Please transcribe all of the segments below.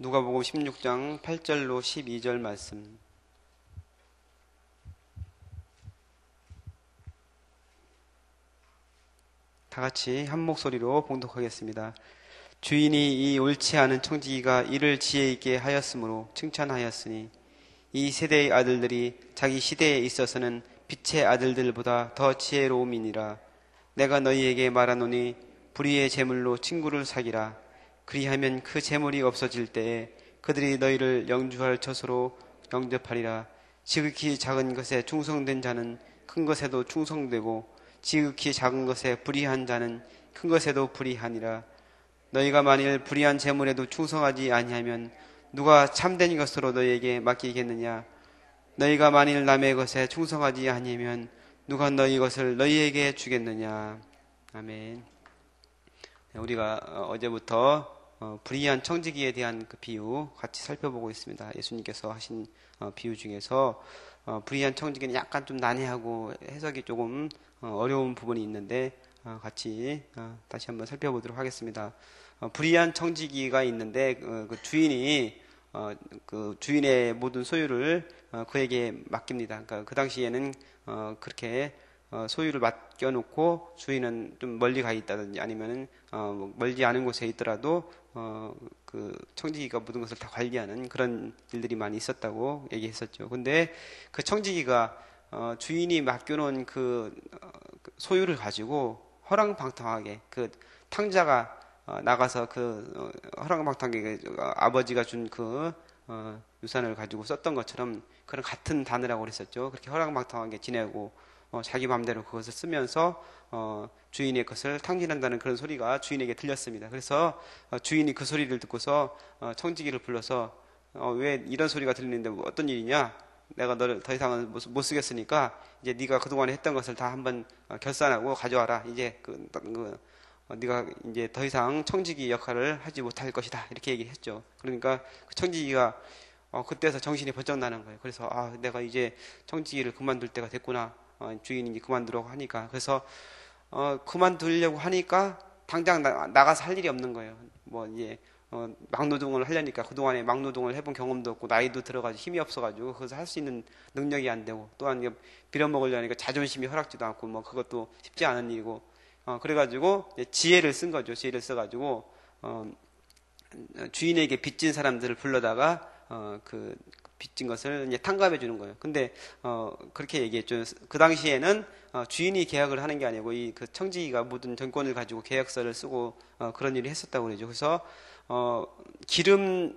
누가복음 16장 8절로 12절 말씀. 다 같이 한 목소리로 봉독하겠습니다. 주인이 이 옳지 않은 청지기가 이를 지혜 있게 하였으므로 칭찬하였으니 이 세대의 아들들이 자기 시대에 있어서는 빛의 아들들보다 더 지혜로움이니라. 내가 너희에게 말하노니 불의의 재물로 친구를 사기라. 그리하면 그 재물이 없어질 때에 그들이 너희를 영주할 처소로 영접하리라. 지극히 작은 것에 충성된 자는 큰 것에도 충성되고 지극히 작은 것에 불의한 자는 큰 것에도 불의하니라. 너희가 만일 불의한 재물에도 충성하지 아니하면 누가 참된 것으로 너희에게 맡기겠느냐? 너희가 만일 남의 것에 충성하지 아니하면 누가 너희 것을 너희에게 주겠느냐? 아멘. 우리가 어제부터 불의한 청지기에 대한 그 비유 같이 살펴보고 있습니다. 예수님께서 하신 비유 중에서 불의한 청지기는 약간 좀 난해하고 해석이 조금 어려운 부분이 있는데 같이 다시 한번 살펴보도록 하겠습니다. 불의한 청지기가 있는데 그 주인이 그 주인의 모든 소유를 그에게 맡깁니다. 그러니까 그 당시에는 그렇게 소유를 맡겨놓고 주인은 좀 멀리 가 있다든지 아니면은 멀지 않은 곳에 있더라도 그 청지기가 모든 것을 다 관리하는 그런 일들이 많이 있었다고 얘기했었죠. 근데 그 청지기가 주인이 맡겨놓은 그 소유를 가지고 허랑방탕하게 그 탕자가 나가서 그 허랑방탕하게 아버지가 준 그 유산을 가지고 썼던 것처럼 그런 같은 단어라고 그랬었죠. 그렇게 허랑방탕하게 지내고 자기 마음대로 그것을 쓰면서 주인의 것을 탕진한다는 그런 소리가 주인에게 들렸습니다. 그래서 주인이 그 소리를 듣고서 청지기를 불러서 왜 이런 소리가 들리는데 뭐 어떤 일이냐? 내가 너를 더 이상은 못 쓰겠으니까 이제 네가 그동안에 했던 것을 다 한번 결산하고 가져와라. 이제 네가 이제 더 이상 청지기 역할을 하지 못할 것이다. 이렇게 얘기했죠. 그러니까 그 청지기가 그때서 정신이 번쩍 나는 거예요. 그래서 내가 이제 청지기를 그만둘 때가 됐구나. 주인이 이제 그만두라고 하니까. 그래서 그만두려고 하니까 당장 나가서 할 일이 없는 거예요. 뭐 이제 막노동을 하려니까 그동안에 막노동을 해본 경험도 없고 나이도 들어가지고 힘이 없어가지고 그것을 할 수 있는 능력이 안 되고 또한 빌어먹으려니까 자존심이 허락지도 않고 뭐 그것도 쉽지 않은 일이고 그래가지고 지혜를 쓴 거죠. 지혜를 써가지고 주인에게 빚진 사람들을 불러다가 그 빚진 것을 이제 탕감해 주는 거예요. 근데 그렇게 얘기했죠. 그 당시에는 주인이 계약을 하는 게 아니고 이 그 청지기가 모든 정권을 가지고 계약서를 쓰고 그런 일을 했었다고 그러죠. 그래서 기름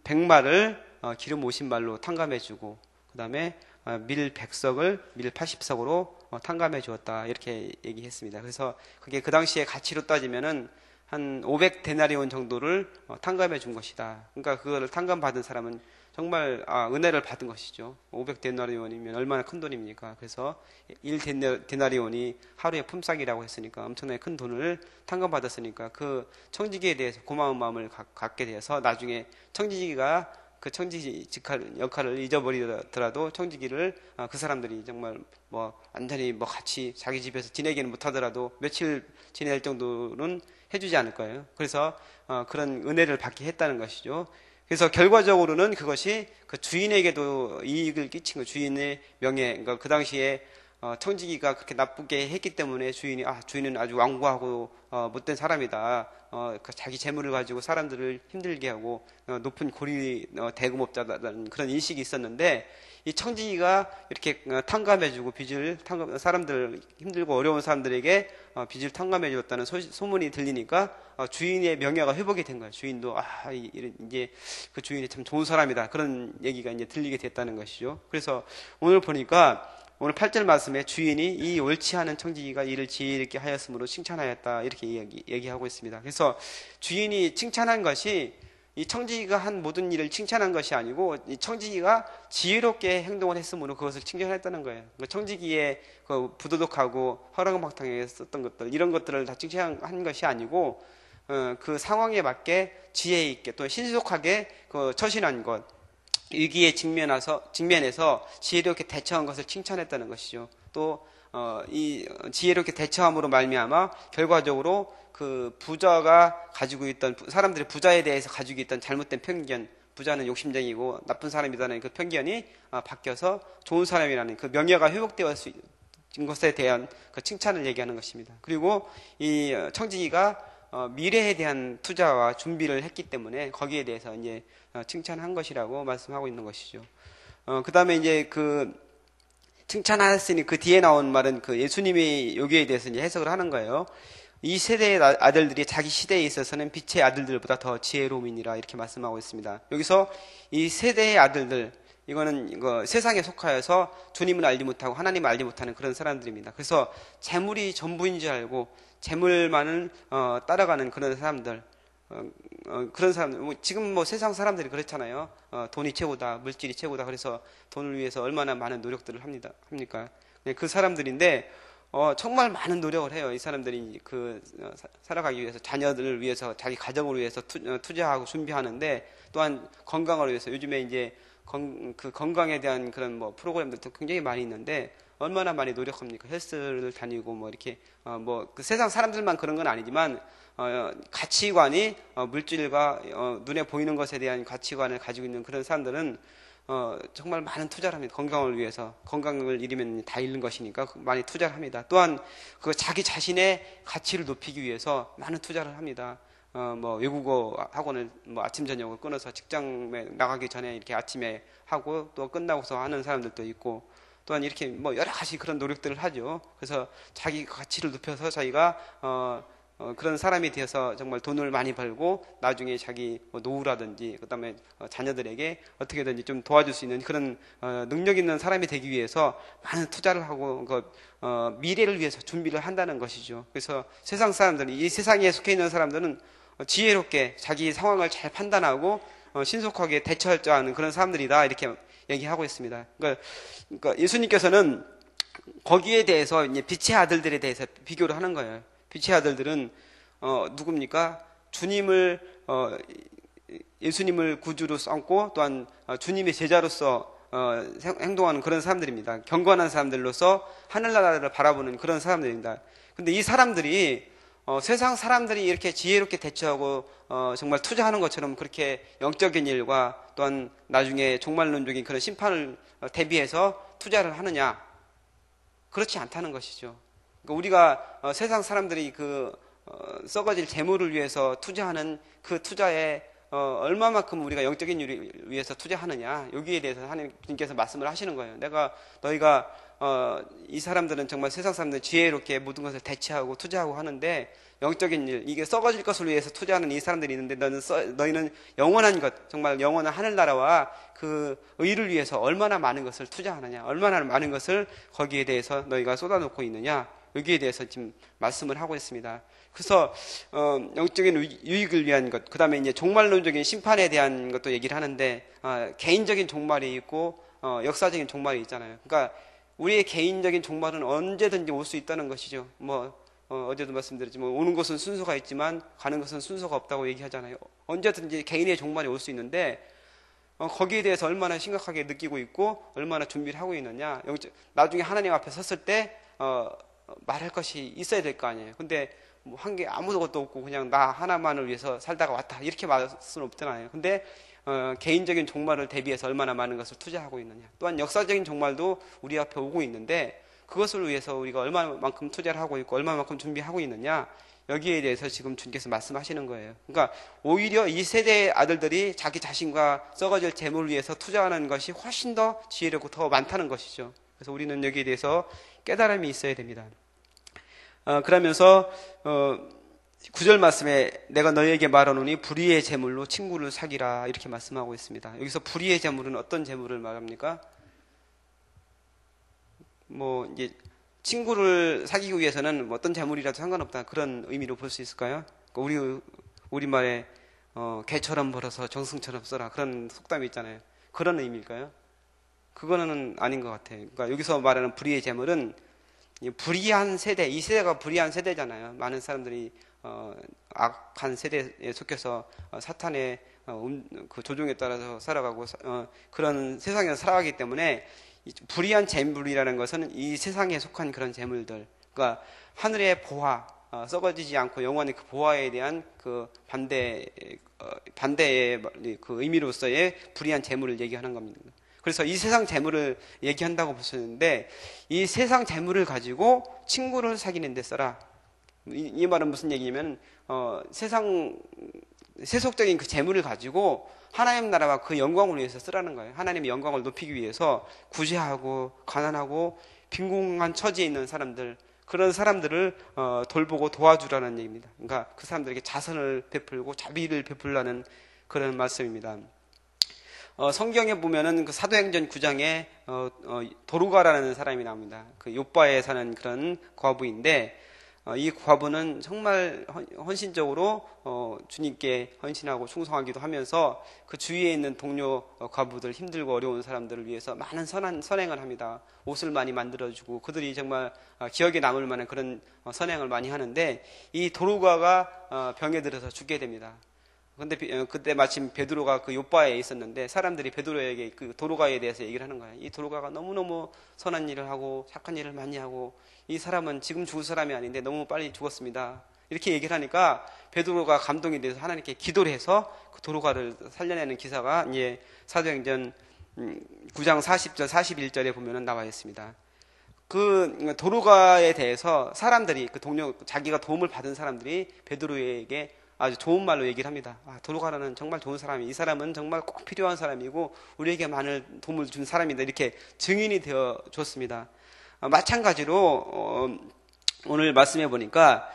100마를 기름 50말로 탕감해 주고 그다음에 밀 100석을 밀 80석으로 탕감해 주었다. 이렇게 얘기했습니다. 그래서 그게 그 당시에 가치로 따지면은 한 500데나리온 정도를 탕감해 준 것이다. 그러니까 그거를 탕감받은 사람은 정말 은혜를 받은 것이죠. 500데나리온이면 얼마나 큰 돈입니까? 그래서 1데나리온이 하루의 품삯이라고 했으니까 엄청나게 큰 돈을 탕감받았으니까 그 청지기에 대해서 고마운 마음을 갖게 되어서 나중에 청지기가 그 청지기 역할을 잊어버리더라도 청지기를 그 사람들이 정말 뭐 완전히 뭐 같이 자기 집에서 지내기는 못하더라도 며칠 지낼 정도는 해주지 않을 거예요. 그래서 그런 은혜를 받게 했다는 것이죠. 그래서 결과적으로는 그것이 그 주인에게도 이익을 끼친 거, 주인의 명예, 그러니까 그 당시에 청지기가 그렇게 나쁘게 했기 때문에 주인은 아주 완고하고 못된 사람이다. 자기 재물을 가지고 사람들을 힘들게 하고 높은 고리 대금업자다라는 그런 인식이 있었는데 이 청지기가 이렇게 탕감해주고 사람들 힘들고 어려운 사람들에게 빚을 탕감해주었다는 소문이 들리니까 주인의 명예가 회복이 된 거예요. 주인도 이제 그 주인이 참 좋은 사람이다 그런 얘기가 이제 들리게 됐다는 것이죠. 그래서 오늘 보니까 오늘 8절 말씀에 주인이 이 옳지 않은 청지기가 이를 지혜 있게 하였으므로 칭찬하였다 이렇게 얘기하고 있습니다. 그래서 주인이 칭찬한 것이 이 청지기가 한 모든 일을 칭찬한 것이 아니고 이 청지기가 지혜롭게 행동을 했으므로 그것을 칭찬했다는 거예요. 그 청지기의 그 부도덕하고 허랑방탕하게 썼던 것들 이런 것들을 다 칭찬한 것이 아니고 그 상황에 맞게 지혜 있게 또 신속하게 그 처신한 것 위기에 직면해서 지혜롭게 대처한 것을 칭찬했다는 것이죠. 또 이 지혜롭게 대처함으로 말미암아 결과적으로 그 부자가 가지고 있던 사람들이 부자에 대해서 가지고 있던 잘못된 편견, 부자는 욕심쟁이고 나쁜 사람이라는 그 편견이 바뀌어서 좋은 사람이라는 그 명예가 회복되어 진 것에 대한 그 칭찬을 얘기하는 것입니다. 그리고 이 청지기가 미래에 대한 투자와 준비를 했기 때문에 거기에 대해서 이제 칭찬한 것이라고 말씀하고 있는 것이죠. 그 다음에 이제 그 칭찬하였으니 그 뒤에 나온 말은 그 예수님이 여기에 대해서 이제 해석을 하는 거예요. 이 세대의 아들들이 자기 시대에 있어서는 빛의 아들들보다 더 지혜로움이니라 이렇게 말씀하고 있습니다. 여기서 이 세대의 아들들, 이거는 이거 세상에 속하여서 주님을 알지 못하고 하나님을 알지 못하는 그런 사람들입니다. 그래서 재물이 전부인 줄 알고 재물만을 따라가는 그런 사람들, 그런 사람들, 지금 뭐 세상 사람들이 그렇잖아요. 돈이 최고다, 물질이 최고다. 그래서 돈을 위해서 얼마나 많은 노력들을 합니까? 네, 그 사람들인데 정말 많은 노력을 해요. 이 사람들이 살아가기 위해서, 자녀들을 위해서, 자기 가정을 위해서 투자하고 준비하는데, 또한 건강을 위해서, 요즘에 이제 그 건강에 대한 그런 뭐 프로그램들도 굉장히 많이 있는데, 얼마나 많이 노력합니까? 헬스를 다니고 뭐 이렇게, 그 세상 사람들만 그런 건 아니지만, 가치관이, 물질과, 눈에 보이는 것에 대한 가치관을 가지고 있는 그런 사람들은 정말 많은 투자를 합니다. 건강을 위해서. 건강을 잃으면 다 잃는 것이니까 많이 투자를 합니다. 또한 그 자기 자신의 가치를 높이기 위해서 많은 투자를 합니다. 외국어 학원을 아침 저녁을 끊어서 직장에 나가기 전에 이렇게 아침에 하고 또 끝나고서 하는 사람들도 있고, 또한 이렇게 여러 가지 그런 노력들을 하죠. 그래서 자기 가치를 높여서 자기가 그런 사람이 되어서 정말 돈을 많이 벌고 나중에 자기 노후라든지 그다음에 자녀들에게 어떻게든지 좀 도와줄 수 있는 그런 능력 있는 사람이 되기 위해서 많은 투자를 하고 미래를 위해서 준비를 한다는 것이죠. 그래서 세상 사람들은, 이 세상에 속해 있는 사람들은 지혜롭게 자기 상황을 잘 판단하고 신속하게 대처할 줄 아는 그런 사람들이다, 이렇게 얘기하고 있습니다. 그러니까 예수님께서는 거기에 대해서 이제 빛의 아들들에 대해서 비교를 하는 거예요. 빛의 아들들은 누굽니까? 예수님을 구주로 삼고 또한 주님의 제자로서 행동하는 그런 사람들입니다. 경건한 사람들로서 하늘나라를 바라보는 그런 사람들입니다. 근데 이 사람들이 세상 사람들이 이렇게 지혜롭게 대처하고 정말 투자하는 것처럼 그렇게 영적인 일과 또한 나중에 종말론적인 그런 심판을 대비해서 투자를 하느냐? 그렇지 않다는 것이죠. 그러니까 우리가 세상 사람들이 썩어질 재물을 위해서 투자하는 그 투자에 얼마만큼 우리가 영적인 일을 위해서 투자하느냐, 여기에 대해서 하나님께서 말씀을 하시는 거예요. 너희가 이 사람들은 정말 세상 사람들 지혜롭게 모든 것을 대체하고 투자하고 하는데, 영적인 일, 이게 썩어질 것을 위해서 투자하는 이 사람들이 있는데 너희는 영원한 것, 정말 영원한 하늘나라와 그 의를 위해서 얼마나 많은 것을 투자하느냐, 얼마나 많은 것을 거기에 대해서 너희가 쏟아놓고 있느냐, 여기에 대해서 지금 말씀을 하고 있습니다. 그래서 영적인 유익을 위한 것, 그 다음에 이제 종말론적인 심판에 대한 것도 얘기를 하는데, 개인적인 종말이 있고 역사적인 종말이 있잖아요. 그러니까 우리의 개인적인 종말은 언제든지 올 수 있다는 것이죠. 어제도 말씀드렸지만 오는 것은 순서가 있지만 가는 것은 순서가 없다고 얘기하잖아요. 언제든지 개인의 종말이 올 수 있는데 거기에 대해서 얼마나 심각하게 느끼고 있고 얼마나 준비를 하고 있느냐. 나중에 하나님 앞에 섰을 때 말할 것이 있어야 될 거 아니에요. 근데 한 게 아무것도 없고 그냥 나 하나만을 위해서 살다가 왔다, 이렇게 말할 수는 없잖아요. 근데 개인적인 종말을 대비해서 얼마나 많은 것을 투자하고 있느냐. 또한 역사적인 종말도 우리 앞에 오고 있는데 그것을 위해서 우리가 얼마만큼 투자를 하고 있고 얼마만큼 준비하고 있느냐, 여기에 대해서 지금 주님께서 말씀하시는 거예요. 그러니까 오히려 이 세대의 아들들이 자기 자신과 썩어질 재물을 위해서 투자하는 것이 훨씬 더 지혜롭고 더 많다는 것이죠. 그래서 우리는 여기에 대해서 깨달음이 있어야 됩니다. 그러면서 9절 말씀에 내가 너희에게 말하노니 불의의 재물로 친구를 사귀라, 이렇게 말씀하고 있습니다. 여기서 불의의 재물은 어떤 재물을 말합니까? 이제 친구를 사귀기 위해서는 어떤 재물이라도 상관없다, 그런 의미로 볼 수 있을까요? 그러니까 우리말에 개처럼 벌어서 정승처럼 써라, 그런 속담이 있잖아요. 그런 의미일까요? 그거는 아닌 것 같아요. 그러니까 여기서 말하는 불의의 재물은 불의한 세대, 이 세대가 불의한 세대잖아요. 많은 사람들이 악한 세대에 속해서 사탄의 그 조종에 따라서 살아가고 그런 세상에서 살아가기 때문에 불의한 재물이라는 것은 이 세상에 속한 그런 재물들, 그러니까 하늘의 보화, 썩어지지 않고 영원히 그 보화에 대한 그 반대의 그 의미로서의 불의한 재물을 얘기하는 겁니다. 그래서 이 세상 재물을 얘기한다고 보셨는데, 이 세상 재물을 가지고 친구를 사귀는 데 써라. 이 말은 무슨 얘기냐면, 세속적인 그 재물을 가지고 하나님 나라와 그 영광을 위해서 쓰라는 거예요. 하나님의 영광을 높이기 위해서 구제하고 가난하고 빈곤한 처지에 있는 사람들, 그런 사람들을 돌보고 도와주라는 얘기입니다. 그러니까 그 사람들에게 자선을 베풀고 자비를 베풀라는 그런 말씀입니다. 성경에 보면은 그 사도행전 9장에 도루가라는 사람이 나옵니다. 그 요바에 사는 그런 과부인데, 이 과부는 정말 헌신적으로 주님께 헌신하고 충성하기도 하면서 그 주위에 있는 동료 과부들, 힘들고 어려운 사람들을 위해서 많은 선행을 합니다. 옷을 많이 만들어주고 그들이 정말 기억에 남을 만한 그런 선행을 많이 하는데, 이 도루가가 병에 들어서 죽게 됩니다. 근데 그때 마침 베드로가 그 요바에 있었는데, 사람들이 베드로에게 그 도루가에 대해서 얘기를 하는 거예요. 이 도루가가 너무너무 선한 일을 하고 착한 일을 많이 하고, 이 사람은 지금 죽을 사람이 아닌데 너무 빨리 죽었습니다. 이렇게 얘기를 하니까 베드로가 감동이 돼서 하나님께 기도를 해서 그 도루가를 살려내는 기사가 이제 사도행전 9장 40절 41절에 보면은 나와 있습니다. 그 도루가에 대해서 사람들이, 그 동료, 자기가 도움을 받은 사람들이 베드로에게 아주 좋은 말로 얘기를 합니다. 도루가라는 정말 좋은 사람이, 이 사람은 정말 꼭 필요한 사람이고 우리에게 많은 도움을 준 사람이다, 이렇게 증인이 되어 줬습니다. 마찬가지로 오늘 말씀해 보니까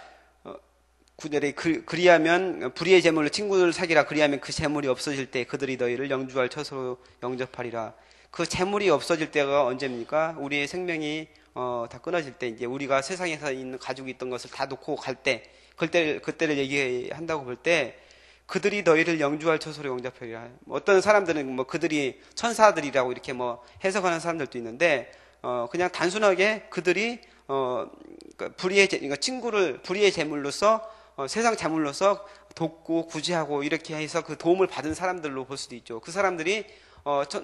구절에 그리하면 불의의 재물로 친구를 사귀라. 그리하면 그 재물이 없어질 때 그들이 너희를 영주할 처소로 영접하리라. 그 재물이 없어질 때가 언제입니까? 우리의 생명이 다 끊어질 때, 이제 우리가 세상에서 있는 가지고 있던 것을 다 놓고 갈 때, 그때를 얘기한다고 볼 때, 그들이 너희를 영주할 처소로 영접하리라. 어떤 사람들은 뭐 그들이 천사들이라고 이렇게 뭐 해석하는 사람들도 있는데, 그냥 단순하게 그들이 그러니까 친구를 불의의 재물로서, 세상 재물로서 돕고 구제하고 이렇게 해서 그 도움을 받은 사람들로 볼 수도 있죠. 그 사람들이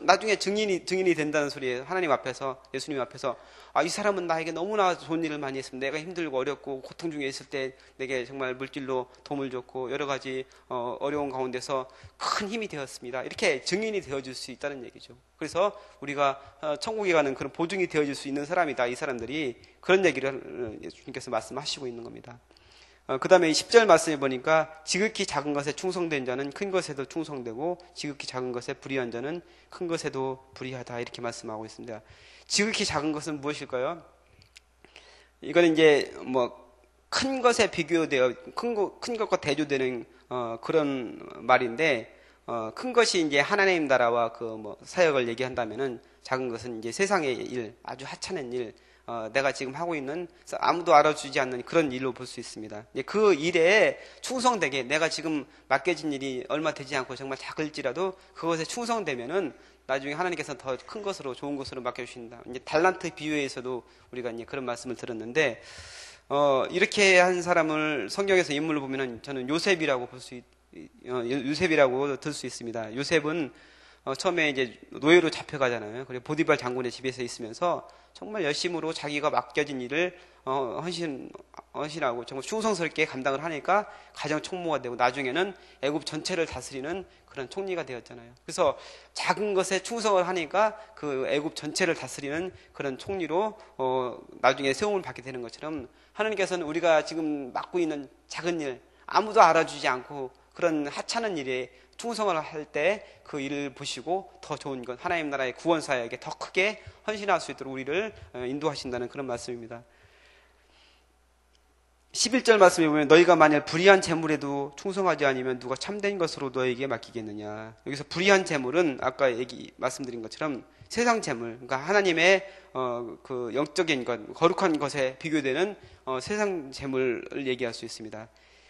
나중에 증인이 된다는 소리예요. 하나님 앞에서, 예수님 앞에서, 이 사람은 나에게 너무나 좋은 일을 많이 했습니다. 내가 힘들고 어렵고 고통 중에 있을 때 내게 정말 물질로 도움을 줬고 여러 가지 어려운 가운데서 큰 힘이 되었습니다. 이렇게 증인이 되어줄 수 있다는 얘기죠. 그래서 우리가 천국에 가는 그런 보증이 되어줄 수 있는 사람이다, 이 사람들이. 그런 얘기를 예수님께서 말씀하시고 있는 겁니다. 그 다음에 10절 말씀해 보니까, 지극히 작은 것에 충성된 자는 큰 것에도 충성되고 지극히 작은 것에 불의한 자는 큰 것에도 불의하다, 이렇게 말씀하고 있습니다. 지극히 작은 것은 무엇일까요? 이거는 이제 뭐 큰 것에 비교되어 큰 것과 대조되는 그런 말인데, 큰 것이 이제 하나님 나라와 그 뭐 사역을 얘기한다면은, 작은 것은 이제 세상의 일, 아주 하찮은 일, 내가 지금 하고 있는 아무도 알아주지 않는 그런 일로 볼 수 있습니다. 그 일에 충성되게, 내가 지금 맡겨진 일이 얼마 되지 않고 정말 작을지라도 그것에 충성되면은 나중에 하나님께서 더 큰 것으로, 좋은 것으로 맡겨주신다. 이제 달란트 비유에서도 우리가 이제 그런 말씀을 들었는데, 이렇게 한 사람을 성경에서 인물을 보면은 저는 요셉이라고 요셉이라고 들 수 있습니다. 요셉은 처음에 이제 노예로 잡혀가잖아요. 그리고 보디발 장군의 집에서 있으면서 정말 열심으로 자기가 맡겨진 일을 헌신하고 정말 충성스럽게 감당을 하니까 가정 총무가 되고, 나중에는 애굽 전체를 다스리는 그런 총리가 되었잖아요. 그래서 작은 것에 충성을 하니까 그 애굽 전체를 다스리는 그런 총리로 나중에 세움을 받게 되는 것처럼, 하나님께서는 우리가 지금 맡고 있는 작은 일, 아무도 알아주지 않고 그런 하찮은 일에 충성을 할 때 그 일을 보시고 더 좋은 것, 하나님 나라의 구원 사역에 더 크게 헌신할 수 있도록 우리를 인도하신다는 그런 말씀입니다. 11절 말씀에 보면, 너희가 만일 불의한 재물에도 충성하지 않으면 누가 참된 것으로 너희에게 맡기겠느냐. 여기서 불의한 재물은 아까 말씀드린 것처럼 세상 재물, 그러니까 하나님의 그 영적인 것, 거룩한 것에 비교되는 세상 재물을 얘기할 수 있습니다.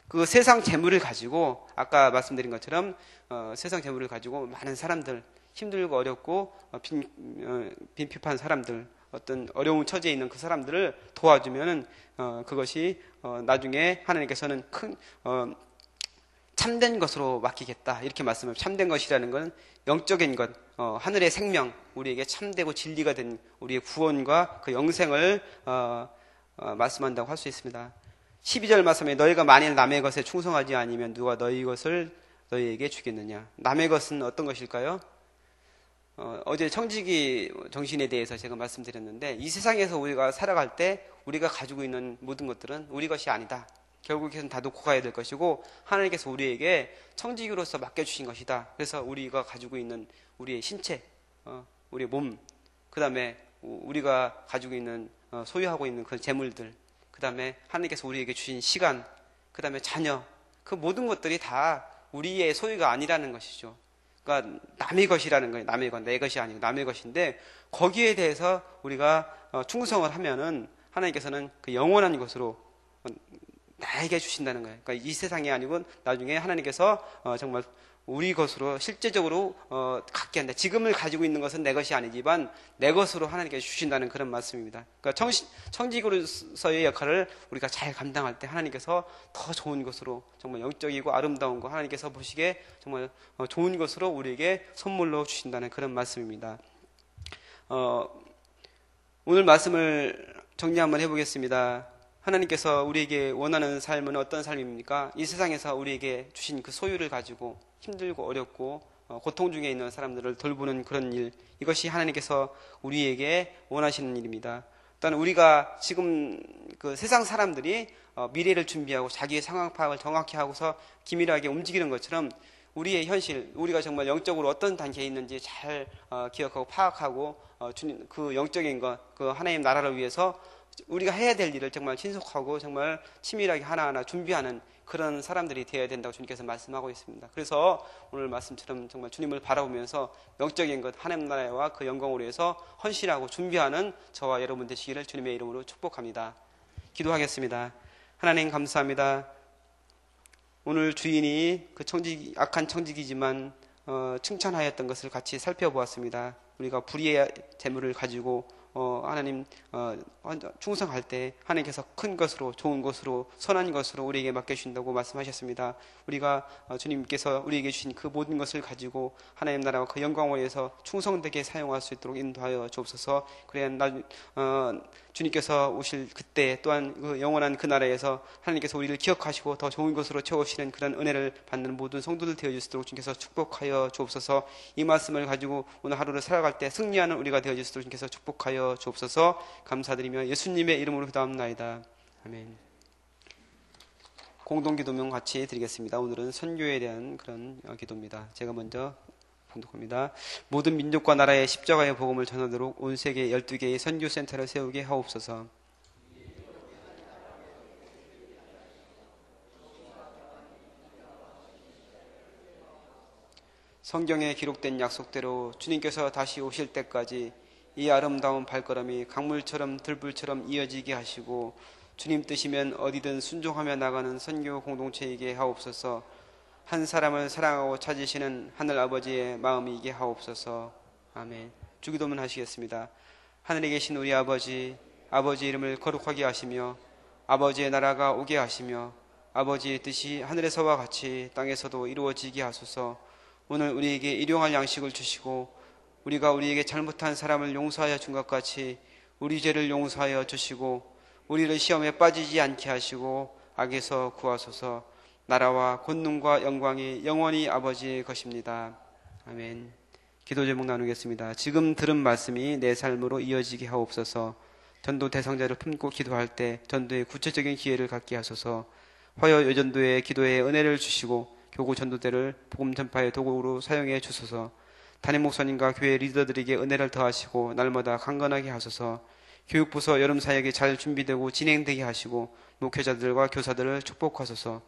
그 세상 재물을 가지고, 아까 말씀드린 것처럼 세상 재물을 가지고 많은 사람들, 힘들고 어렵고 빈핍한 사람들, 어떤 어려운 처지에 있는 그 사람들을 도와주면은 그것이 나중에 하나님께서는 큰 참된 것으로 맡기겠다, 이렇게 말씀을. 참된 것이라는 것은 영적인 것, 하늘의 생명, 우리에게 참되고 진리가 된 우리의 구원과 그 영생을 말씀한다고 할 수 있습니다. 12절 말씀에 너희가 만일 남의 것에 충성하지 아니면 누가 너희 것을 너희에게 주겠느냐. 남의 것은 어떤 것일까요? 어제 청지기 정신에 대해서 제가 말씀드렸는데, 이 세상에서 우리가 살아갈 때 우리가 가지고 있는 모든 것들은 우리 것이 아니다. 결국에는 다 놓고 가야 될 것이고, 하나님께서 우리에게 청지기로서 맡겨주신 것이다. 그래서 우리가 가지고 있는 우리의 신체, 우리의 몸, 그 다음에 우리가 가지고 있는 소유하고 있는 그 재물들, 그 다음에 하나님께서 우리에게 주신 시간, 그 다음에 자녀, 그 모든 것들이 다 우리의 소유가 아니라는 것이죠. 그러니까 남의 것이라는 거예요. 남의 것, 내 것이 아니고 남의 것인데, 거기에 대해서 우리가 충성을 하면은 하나님께서는 그 영원한 것으로 나에게 주신다는 거예요. 그러니까 이 세상이 아니고 나중에 하나님께서 정말 우리 것으로 실제적으로 갖게 한다. 지금을 가지고 있는 것은 내 것이 아니지만 내 것으로 하나님께서 주신다는 그런 말씀입니다. 그러니까 청지기로서의 역할을 우리가 잘 감당할 때 하나님께서 더 좋은 것으로, 정말 영적이고 아름다운 거, 하나님께서 보시기에 정말 좋은 것으로 우리에게 선물로 주신다는 그런 말씀입니다. 오늘 말씀을 정리 한번 해보겠습니다. 하나님께서 우리에게 원하는 삶은 어떤 삶입니까? 이 세상에서 우리에게 주신 그 소유를 가지고 힘들고 어렵고 고통 중에 있는 사람들을 돌보는 그런 일, 이것이 하나님께서 우리에게 원하시는 일입니다. 일단 우리가 지금 그 세상 사람들이 미래를 준비하고 자기의 상황 파악을 정확히 하고서 기밀하게 움직이는 것처럼, 우리의 현실, 우리가 정말 영적으로 어떤 단계에 있는지 잘 기억하고 파악하고 주님 그 영적인 것, 그 하나님 나라를 위해서 우리가 해야 될 일을 정말 신속하고 정말 치밀하게 하나하나 준비하는 그런 사람들이 되어야 된다고 주님께서 말씀하고 있습니다. 그래서 오늘 말씀처럼 정말 주님을 바라보면서 영적인 것, 하나님 나라와 그 영광을 위해서 헌신하고 준비하는 저와 여러분 되시기를 주님의 이름으로 축복합니다. 기도하겠습니다. 하나님 감사합니다. 오늘 주인이 그 악한 청지기지만 칭찬하였던 것을 같이 살펴보았습니다. 우리가 불의의 재물을 가지고 하나님 충성할 때 하나님께서 큰 것으로, 좋은 것으로, 선한 것으로 우리에게 맡겨주신다고 말씀하셨습니다. 우리가 주님께서 우리에게 주신 그 모든 것을 가지고 하나님 나라와 그 영광을 위해서 충성되게 사용할 수 있도록 인도하여 주옵소서. 그래야 주님께서 오실 그때 또한 그 영원한 그 나라에서 하나님께서 우리를 기억하시고 더 좋은 것으로 채우시는 그런 은혜를 받는 모든 성도들 되어줄 수 있도록 주님께서 축복하여 주옵소서. 이 말씀을 가지고 오늘 하루를 살아갈 때 승리하는 우리가 되어줄 수 있도록 주님께서 축복하여 주옵소서. 감사드리며 예수님의 이름으로 기도합나이다. 아멘. 공동기도명 같이 드리겠습니다. 오늘은 선교에 대한 그런 기도입니다. 제가 먼저 봉독합니다. 모든 민족과 나라의 십자가의 복음을 전하도록 온 세계 12개의 선교센터를 세우게 하옵소서. 성경에 기록된 약속대로 주님께서 다시 오실 때까지 이 아름다운 발걸음이 강물처럼 들불처럼 이어지게 하시고, 주님 뜻이면 어디든 순종하며 나가는 선교 공동체이게 하옵소서. 한 사람을 사랑하고 찾으시는 하늘 아버지의 마음이게 하옵소서. 아멘. 주기도문 하시겠습니다. 하늘에 계신 우리 아버지, 아버지 이름을 거룩하게 하시며 아버지의 나라가 오게 하시며 아버지의 뜻이 하늘에서와 같이 땅에서도 이루어지게 하소서. 오늘 우리에게 일용할 양식을 주시고 우리가 우리에게 잘못한 사람을 용서하여 준 것 같이 우리 죄를 용서하여 주시고 우리를 시험에 빠지지 않게 하시고 악에서 구하소서. 나라와 권능과 영광이 영원히 아버지의 것입니다. 아멘. 기도 제목 나누겠습니다. 지금 들은 말씀이 내 삶으로 이어지게 하옵소서. 전도 대상자를 품고 기도할 때 전도의 구체적인 기회를 갖게 하소서. 화요 여전도의 기도에 은혜를 주시고 교구 전도대를 복음 전파의 도구로 사용해 주소서. 담임 목사님과 교회 리더들에게 은혜를 더하시고 날마다 강건하게 하소서. 교육부서 여름 사역이 잘 준비되고 진행되게 하시고 목회자들과 교사들을 축복하소서.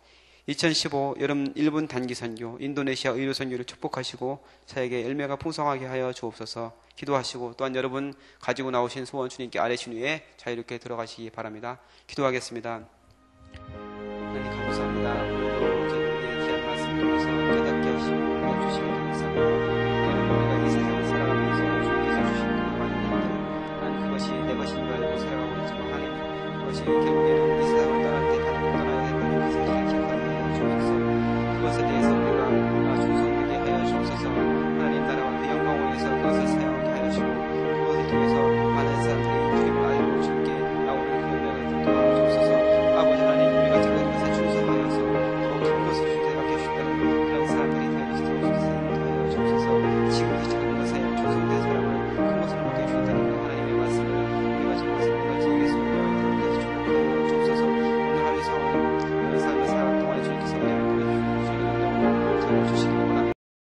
2015 여름 일본 단기 선교, 인도네시아 의료 선교를 축복하시고 사역의 열매가 풍성하게 하여 주옵소서. 기도하시고 또한 여러분 가지고 나오신 소원 주님께 아뢰신 후에 자유롭게 들어가시기 바랍니다. 기도하겠습니다. 하나님 감사합니다.